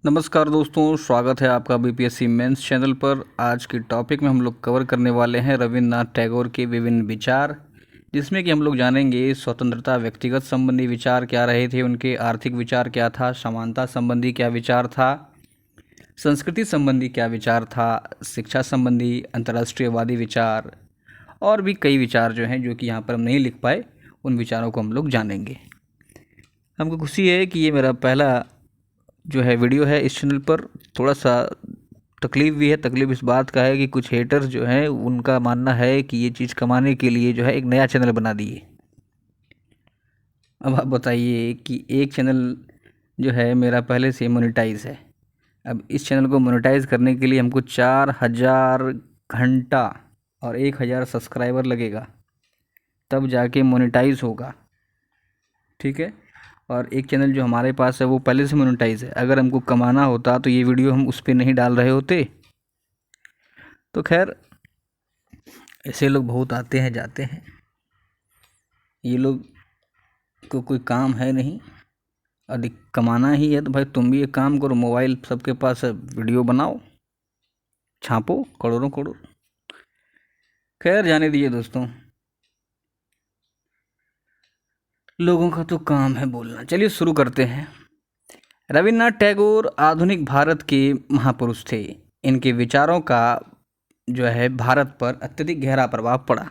नमस्कार दोस्तों, स्वागत है आपका बीपीएससी मेंस चैनल पर। आज के टॉपिक में हम लोग कवर करने वाले हैं रविन्द्रनाथ टैगोर के विभिन्न विचार, जिसमें कि हम लोग जानेंगे स्वतंत्रता, व्यक्तिगत संबंधी विचार क्या रहे थे उनके, आर्थिक विचार क्या था, समानता संबंधी क्या विचार था, संस्कृति संबंधी क्या विचार था, शिक्षा संबंधी, अंतर्राष्ट्रीयवादी विचार और भी कई विचार जो हैं जो कि यहाँ पर हम नहीं लिख पाए, उन विचारों को हम लोग जानेंगे। हमको खुशी है कि ये मेरा पहला जो है वीडियो है इस चैनल पर। थोड़ा सा तकलीफ़ भी है। तकलीफ़ इस बात का है कि कुछ हेटर्स जो हैं उनका मानना है कि ये चीज़ कमाने के लिए जो है एक नया चैनल बना दिए। अब आप बताइए कि एक चैनल जो है मेरा पहले से मोनेटाइज है। अब इस चैनल को मोनेटाइज करने के लिए हमको 4000 घंटा और 1000 सब्सक्राइबर लगेगा, तब जाके मोनेटाइज होगा। ठीक है। और एक चैनल जो हमारे पास है वो पहले से मोनेटाइज है। अगर हमको कमाना होता तो ये वीडियो हम उस पर नहीं डाल रहे होते। तो खैर, ऐसे लोग बहुत आते हैं जाते हैं। ये लोग को कोई काम है नहीं, अधिक कमाना ही है तो भाई तुम भी एक काम करो, मोबाइल सबके पास है, वीडियो बनाओ, छापो करोड़ों करोड़। खैर जाने दीजिए दोस्तों, लोगों का तो काम है बोलना। चलिए शुरू करते हैं। रविन्द्रनाथ टैगोर आधुनिक भारत के महापुरुष थे। इनके विचारों का जो है भारत पर अत्यधिक गहरा प्रभाव पड़ा।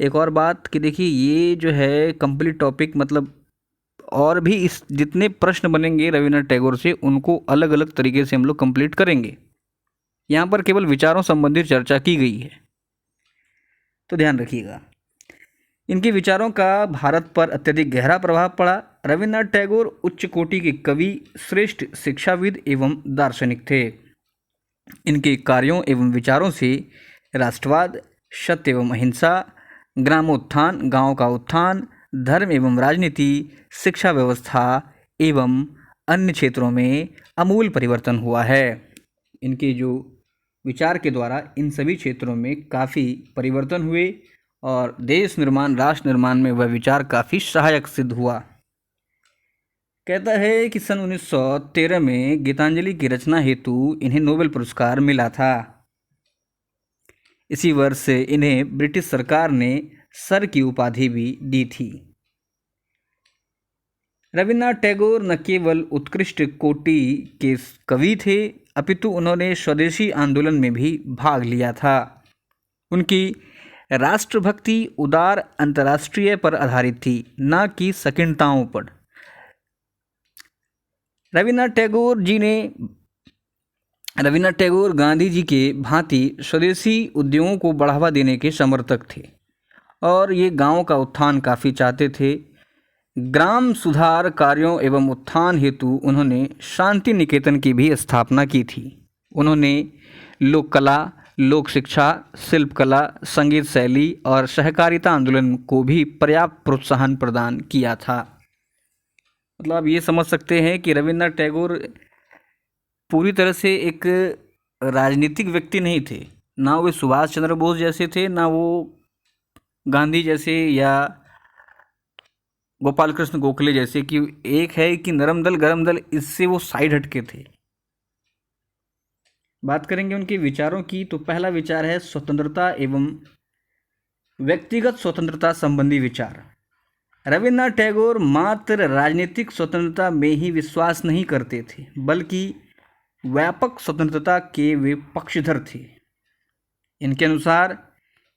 एक और बात कि देखिए, ये जो है कंप्लीट टॉपिक, मतलब और भी इस जितने प्रश्न बनेंगे रविन्द्रनाथ टैगोर से उनको अलग अलग तरीके से हम लोग कंप्लीट करेंगे। यहाँ पर केवल विचारों संबंधित चर्चा की गई है, तो ध्यान रखिएगा। इनके विचारों का भारत पर अत्यधिक गहरा प्रभाव पड़ा। रविन्द्रनाथ टैगोर उच्च कोटि के कवि, श्रेष्ठ शिक्षाविद एवं दार्शनिक थे। इनके कार्यों एवं विचारों से राष्ट्रवाद, सत्य एवं अहिंसा, ग्रामोत्थान, गांव का उत्थान, धर्म एवं राजनीति, शिक्षा व्यवस्था एवं अन्य क्षेत्रों में आमूल परिवर्तन हुआ है। इनके जो विचार के द्वारा इन सभी क्षेत्रों में काफ़ी परिवर्तन हुए और देश निर्माण, राष्ट्र निर्माण में वह विचार काफ़ी सहायक सिद्ध हुआ। कहता है कि सन 1913 में गीतांजलि की रचना हेतु इन्हें नोबेल पुरस्कार मिला था। इसी वर्ष इन्हें ब्रिटिश सरकार ने सर की उपाधि भी दी थी। रविन्द्रनाथ टैगोर न केवल उत्कृष्ट कोटि के कवि थे, अपितु उन्होंने स्वदेशी आंदोलन में भी भाग लिया था। उनकी राष्ट्रभक्ति उदार अंतर्राष्ट्रीय पर आधारित थी, न कि संकीर्णताओं पर। रविन्द्रनाथ टैगोर गांधी जी के भांति स्वदेशी उद्योगों को बढ़ावा देने के समर्थक थे और ये गांव का उत्थान काफ़ी चाहते थे। ग्राम सुधार कार्यों एवं उत्थान हेतु उन्होंने शांति निकेतन की भी स्थापना की थी। उन्होंने लोक कला, लोक शिक्षा, शिल्पकला, संगीत शैली और सहकारिता आंदोलन को भी पर्याप्त प्रोत्साहन प्रदान किया था। मतलब आप ये समझ सकते हैं कि रविन्द्रनाथ टैगोर पूरी तरह से एक राजनीतिक व्यक्ति नहीं थे। ना वो सुभाष चंद्र बोस जैसे थे, ना वो गांधी जैसे या गोपाल कृष्ण गोखले जैसे, कि एक है कि नरम दल गरम दल, इससे वो साइड हटके थे। बात करेंगे उनके विचारों की, तो पहला विचार है स्वतंत्रता एवं व्यक्तिगत स्वतंत्रता संबंधी विचार। रविन्द्रनाथ टैगोर मात्र राजनीतिक स्वतंत्रता में ही विश्वास नहीं करते थे, बल्कि व्यापक स्वतंत्रता के वे पक्षधर थे। इनके अनुसार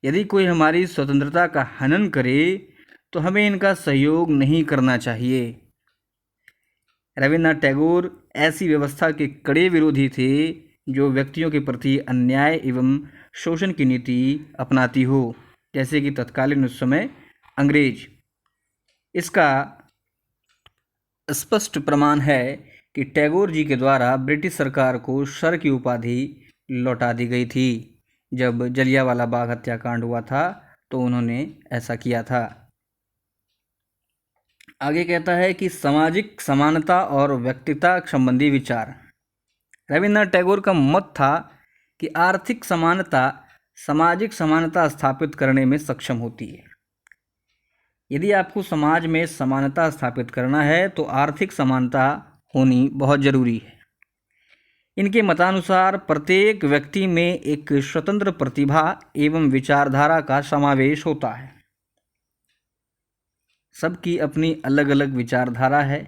यदि कोई हमारी स्वतंत्रता का हनन करे तो हमें इनका सहयोग नहीं करना चाहिए। रविन्द्रनाथ टैगोर ऐसी व्यवस्था के कड़े विरोधी थे जो व्यक्तियों के प्रति अन्याय एवं शोषण की नीति अपनाती हो, जैसे कि तत्कालीन उस समय अंग्रेज। इसका स्पष्ट प्रमाण है कि टैगोर जी के द्वारा ब्रिटिश सरकार को सर की उपाधि लौटा दी गई थी। जब जलियांवाला बाग हत्याकांड हुआ था तो उन्होंने ऐसा किया था। आगे कहता है कि सामाजिक समानता और व्यक्तिता संबंधी विचार। रविन्द्रनाथ टैगोर का मत था कि आर्थिक समानता सामाजिक समानता स्थापित करने में सक्षम होती है। यदि आपको समाज में समानता स्थापित करना है तो आर्थिक समानता होनी बहुत ज़रूरी है। इनके मतानुसार प्रत्येक व्यक्ति में एक स्वतंत्र प्रतिभा एवं विचारधारा का समावेश होता है। सबकी अपनी अलग अलग विचारधारा है,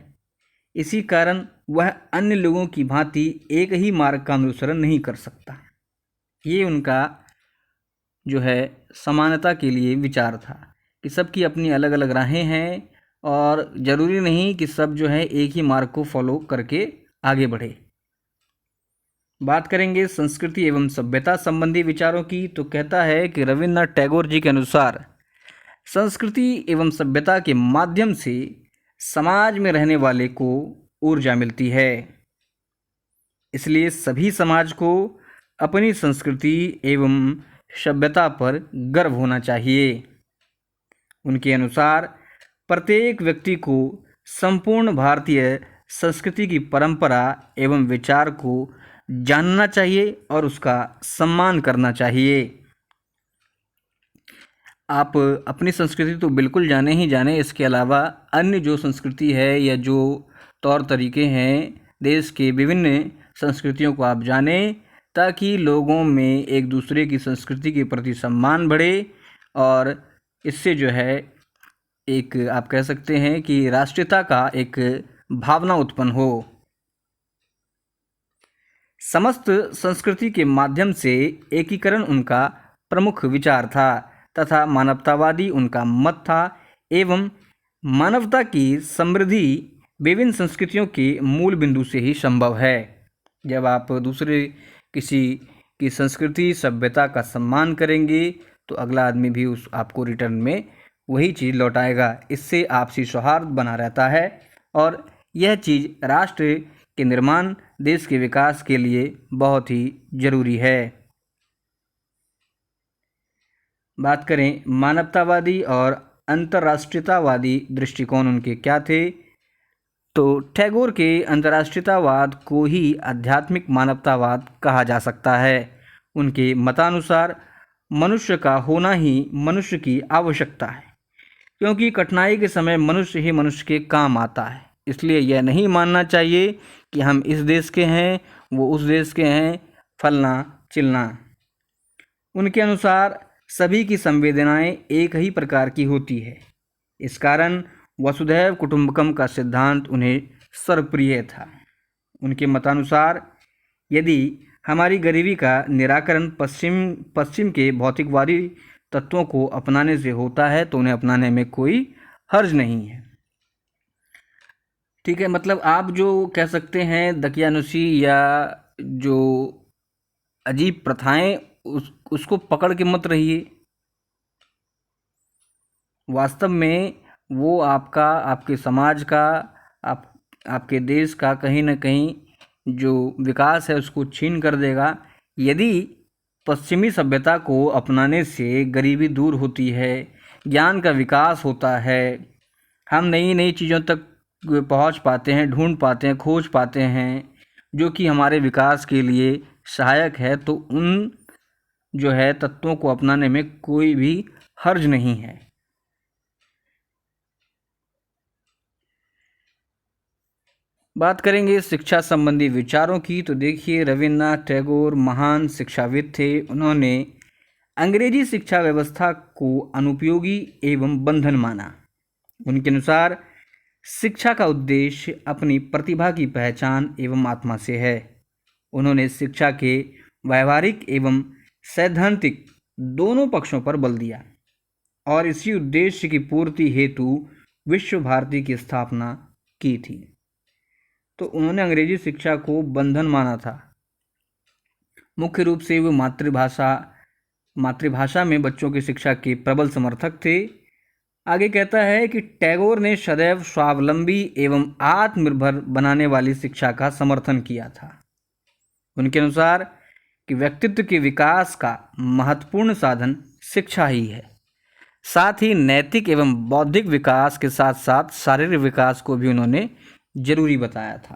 इसी कारण वह अन्य लोगों की भांति एक ही मार्ग का अनुसरण नहीं कर सकता। ये उनका जो है समानता के लिए विचार था कि सबकी अपनी अलग अलग राहें हैं और ज़रूरी नहीं कि सब जो है एक ही मार्ग को फॉलो करके आगे बढ़े। बात करेंगे संस्कृति एवं सभ्यता संबंधी विचारों की, तो कहता है कि रविन्द्रनाथ टैगोर जी के अनुसार संस्कृति एवं सभ्यता के माध्यम से समाज में रहने वाले को ऊर्जा मिलती है, इसलिए सभी समाज को अपनी संस्कृति एवं सभ्यता पर गर्व होना चाहिए। उनके अनुसार प्रत्येक व्यक्ति को संपूर्ण भारतीय संस्कृति की परंपरा एवं विचार को जानना चाहिए और उसका सम्मान करना चाहिए। आप अपनी संस्कृति तो बिल्कुल जाने ही जाने, इसके अलावा अन्य जो संस्कृति है या जो तौर तरीके हैं देश के विभिन्न संस्कृतियों को आप जानें, ताकि लोगों में एक दूसरे की संस्कृति के प्रति सम्मान बढ़े और इससे जो है एक आप कह सकते हैं कि राष्ट्रीयता का एक भावना उत्पन्न हो। समस्त संस्कृति के माध्यम से एकीकरण उनका प्रमुख विचार था तथा मानवतावादी उनका मत था एवं मानवता की समृद्धि विभिन्न संस्कृतियों के मूल बिंदु से ही संभव है। जब आप दूसरे किसी की संस्कृति सभ्यता का सम्मान करेंगे तो अगला आदमी भी उस आपको रिटर्न में वही चीज़ लौटाएगा। इससे आपसी सौहार्द बना रहता है और यह चीज़ राष्ट्र के निर्माण देश के विकास के लिए बहुत ही ज़रूरी है। बात करें मानवतावादी और अंतर्राष्ट्रीयतावादी दृष्टिकोण उनके क्या थे, तो टैगोर के अंतर्राष्ट्रीयतावाद को ही आध्यात्मिक मानवतावाद कहा जा सकता है। उनके मतानुसार मनुष्य का होना ही मनुष्य की आवश्यकता है, क्योंकि कठिनाई के समय मनुष्य ही मनुष्य के काम आता है। इसलिए यह नहीं मानना चाहिए कि हम इस देश के हैं, वो उस देश के हैं, फलना चिलना। उनके अनुसार सभी की संवेदनाएं एक ही प्रकार की होती है, इस कारण वसुधैव कुटुंबकम का सिद्धांत उन्हें सर्वप्रिय था। उनके मतानुसार यदि हमारी गरीबी का निराकरण पश्चिम के भौतिकवादी तत्वों को अपनाने से होता है तो उन्हें अपनाने में कोई हर्ज नहीं है। ठीक है, मतलब आप जो कह सकते हैं दकियानुसी या जो अजीब प्रथाएं उसको पकड़ के मत रहिए। वास्तव में वो आपका, आपके समाज का, आपके देश का कहीं ना कहीं जो विकास है उसको छीन कर देगा। यदि पश्चिमी सभ्यता को अपनाने से गरीबी दूर होती है, ज्ञान का विकास होता है, हम नई नई चीज़ों तक पहुंच पाते हैं, ढूंढ पाते हैं, खोज पाते हैं, जो कि हमारे विकास के लिए सहायक है, तो उन जो है तत्वों को अपनाने में कोई भी हर्ज नहीं है। बात करेंगे शिक्षा संबंधी विचारों की, तो देखिए रविन्द्रनाथ टैगोर महान शिक्षाविद थे। उन्होंने अंग्रेजी शिक्षा व्यवस्था को अनुपयोगी एवं बंधन माना। उनके अनुसार शिक्षा का उद्देश्य अपनी प्रतिभा की पहचान एवं आत्मा से है। उन्होंने शिक्षा के व्यावहारिक एवं सैद्धांतिक दोनों पक्षों पर बल दिया और इसी उद्देश्य की पूर्ति हेतु विश्व भारती की स्थापना की थी। तो उन्होंने अंग्रेजी शिक्षा को बंधन माना था। मुख्य रूप से वो मातृभाषा में बच्चों की शिक्षा के प्रबल समर्थक थे। आगे कहता है कि टैगोर ने सदैव स्वावलंबी एवं आत्मनिर्भर बनाने वाली शिक्षा का समर्थन किया था। उनके अनुसार कि व्यक्तित्व के विकास का महत्वपूर्ण साधन शिक्षा ही है। साथ ही नैतिक एवं बौद्धिक विकास के साथ साथ शारीरिक विकास को भी उन्होंने जरूरी बताया था।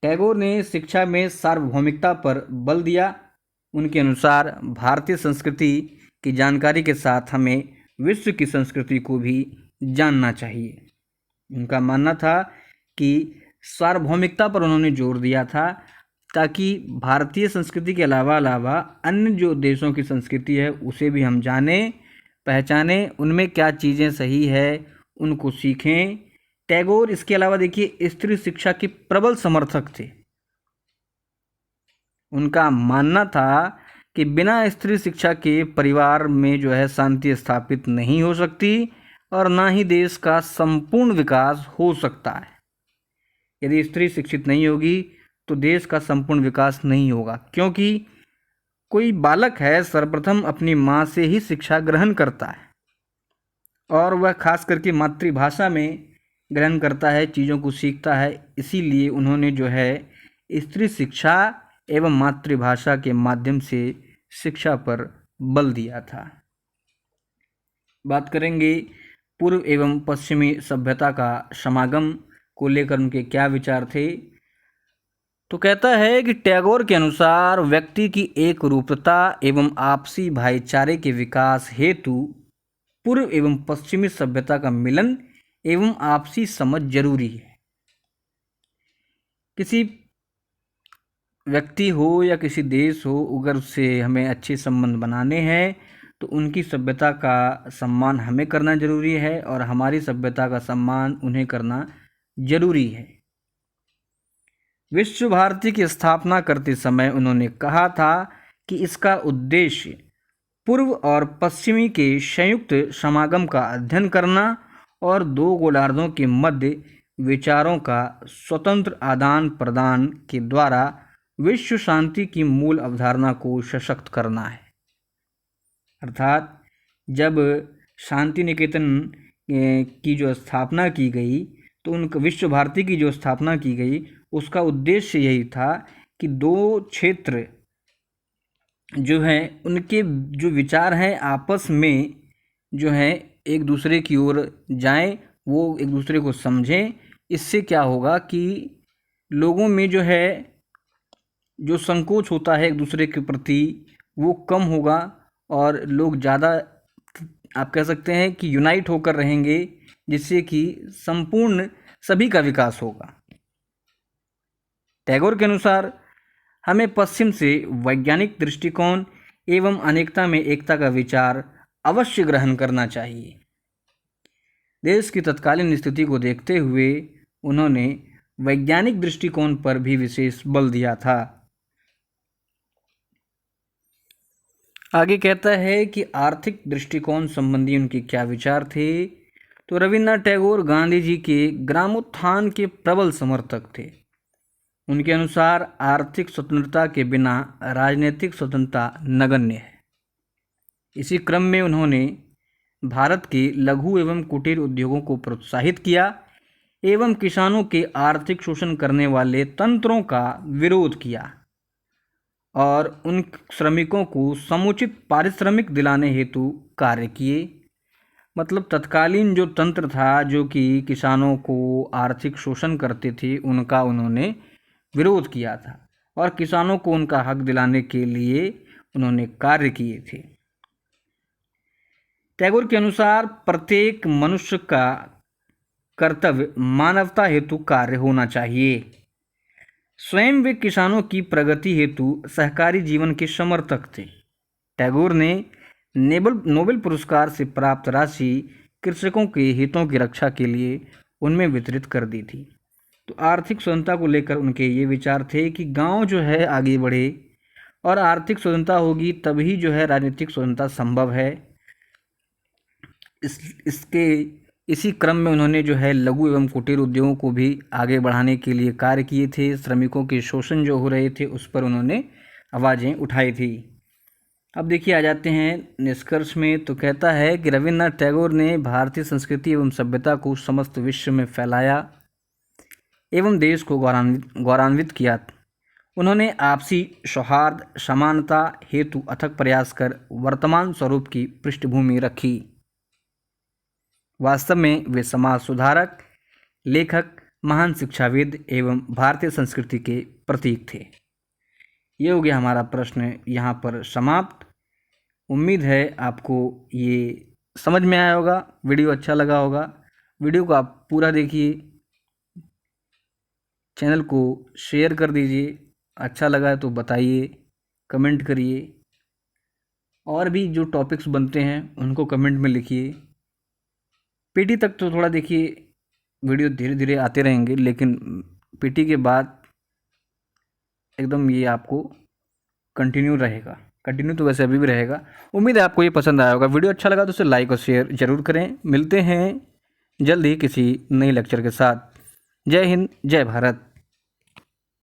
टैगोर ने शिक्षा में सार्वभौमिकता पर बल दिया। उनके अनुसार भारतीय संस्कृति की जानकारी के साथ हमें विश्व की संस्कृति को भी जानना चाहिए। उनका मानना था कि सार्वभौमिकता पर उन्होंने जोर दिया था ताकि भारतीय संस्कृति के अलावा अन्य जो देशों की संस्कृति है उसे भी हम जानें, पहचानें, उनमें क्या चीज़ें सही है उनको सीखें। टैगोर इसके अलावा देखिए स्त्री शिक्षा के प्रबल समर्थक थे। उनका मानना था कि बिना स्त्री शिक्षा के परिवार में जो है शांति स्थापित नहीं हो सकती और ना ही देश का संपूर्ण विकास हो सकता है। यदि स्त्री शिक्षित नहीं होगी तो देश का संपूर्ण विकास नहीं होगा, क्योंकि कोई बालक है सर्वप्रथम अपनी माँ से ही शिक्षा ग्रहण करता है और वह खास करके मातृभाषा में ग्रहण करता है, चीज़ों को सीखता है। इसीलिए उन्होंने जो है स्त्री शिक्षा एवं मातृभाषा के माध्यम से शिक्षा पर बल दिया था। बात करेंगे पूर्व एवं पश्चिमी सभ्यता का समागम को लेकर उनके क्या विचार थे। तो कहता है कि टैगोर के अनुसार व्यक्ति की एक रूपता एवं आपसी भाईचारे के विकास हेतु पूर्व एवं पश्चिमी सभ्यता का मिलन एवं आपसी समझ जरूरी है। किसी व्यक्ति हो या किसी देश हो, अगर उससे हमें अच्छे संबंध बनाने हैं तो उनकी सभ्यता का सम्मान हमें करना जरूरी है और हमारी सभ्यता का सम्मान उन्हें करना जरूरी है। विश्व भारती की स्थापना करते समय उन्होंने कहा था कि इसका उद्देश्य पूर्व और पश्चिमी के संयुक्त समागम का अध्ययन करना और दो गोलार्धों के मध्य विचारों का स्वतंत्र आदान प्रदान के द्वारा विश्व शांति की मूल अवधारणा को सशक्त करना है। अर्थात जब शांति निकेतन की जो स्थापना की गई तो उनका विश्व भारती की जो स्थापना की गई उसका उद्देश्य यही था कि दो क्षेत्र जो हैं उनके जो विचार हैं आपस में जो है एक दूसरे की ओर जाएं, वो एक दूसरे को समझें। इससे क्या होगा कि लोगों में जो है जो संकोच होता है एक दूसरे के प्रति वो कम होगा और लोग ज़्यादा आप कह सकते हैं कि यूनाइट होकर रहेंगे, जिससे कि संपूर्ण सभी का विकास होगा। टैगोर के अनुसार हमें पश्चिम से वैज्ञानिक दृष्टिकोण एवं अनेकता में एकता का विचार अवश्य ग्रहण करना चाहिए। देश की तत्कालीन स्थिति को देखते हुए उन्होंने वैज्ञानिक दृष्टिकोण पर भी विशेष बल दिया था। आगे कहता है कि आर्थिक दृष्टिकोण संबंधी उनके क्या विचार थे। तो रविन्द्रनाथ टैगोर गांधी जी के ग्रामोत्थान के प्रबल समर्थक थे। उनके अनुसार आर्थिक स्वतंत्रता के बिना राजनीतिक स्वतंत्रता नगण्य है। इसी क्रम में उन्होंने भारत के लघु एवं कुटीर उद्योगों को प्रोत्साहित किया एवं किसानों के आर्थिक शोषण करने वाले तंत्रों का विरोध किया और उन श्रमिकों को समुचित पारिश्रमिक दिलाने हेतु कार्य किए। मतलब तत्कालीन जो तंत्र था जो कि किसानों को आर्थिक शोषण करते थे उनका उन्होंने विरोध किया था और किसानों को उनका हक दिलाने के लिए उन्होंने कार्य किए थे। टैगोर के अनुसार प्रत्येक मनुष्य का कर्तव्य मानवता हेतु कार्य होना चाहिए। स्वयं वे किसानों की प्रगति हेतु सहकारी जीवन के समर्थक थे। टैगोर ने नोबेल पुरस्कार से प्राप्त राशि कृषकों के हितों की रक्षा के लिए उनमें वितरित कर दी थी। तो आर्थिक स्वतंत्रता को लेकर उनके ये विचार थे कि गांव जो है आगे बढ़े और आर्थिक स्वतंत्रता होगी तभी जो है राजनीतिक स्वतंत्रता संभव है। इसी क्रम में उन्होंने जो है लघु एवं कुटीर उद्योगों को भी आगे बढ़ाने के लिए कार्य किए थे। श्रमिकों के शोषण जो हो रहे थे उस पर उन्होंने आवाज़ें उठाई थी। अब देखिए आ जाते हैं निष्कर्ष में। तो कहता है कि रविन्द्रनाथ टैगोर ने भारतीय संस्कृति एवं सभ्यता को समस्त विश्व में फैलाया एवं देश को गौरवान्वित किया। उन्होंने आपसी सौहार्द समानता हेतु अथक प्रयास कर वर्तमान स्वरूप की पृष्ठभूमि रखी। वास्तव में वे समाज सुधारक, लेखक, महान शिक्षाविद एवं भारतीय संस्कृति के प्रतीक थे। ये हो गया हमारा प्रश्न यहाँ पर समाप्त। उम्मीद है आपको ये समझ में आया होगा, वीडियो अच्छा लगा होगा। वीडियो को आप पूरा देखिए, चैनल को शेयर कर दीजिए अच्छा लगा है तो बताइए, कमेंट करिए, और भी जो टॉपिक्स बनते हैं उनको कमेंट में लिखिए। पीटी तक तो थोड़ा देखिए वीडियो धीरे धीरे आते रहेंगे, लेकिन पीटी के बाद एकदम ये आपको कंटिन्यू रहेगा। कंटिन्यू तो वैसे अभी भी रहेगा। उम्मीद है आपको ये पसंद आया होगा। वीडियो अच्छा लगा तो उसे लाइक और शेयर ज़रूर करें। मिलते हैं जल्द ही किसी नई लेक्चर के साथ। जय हिंद, जय भारत।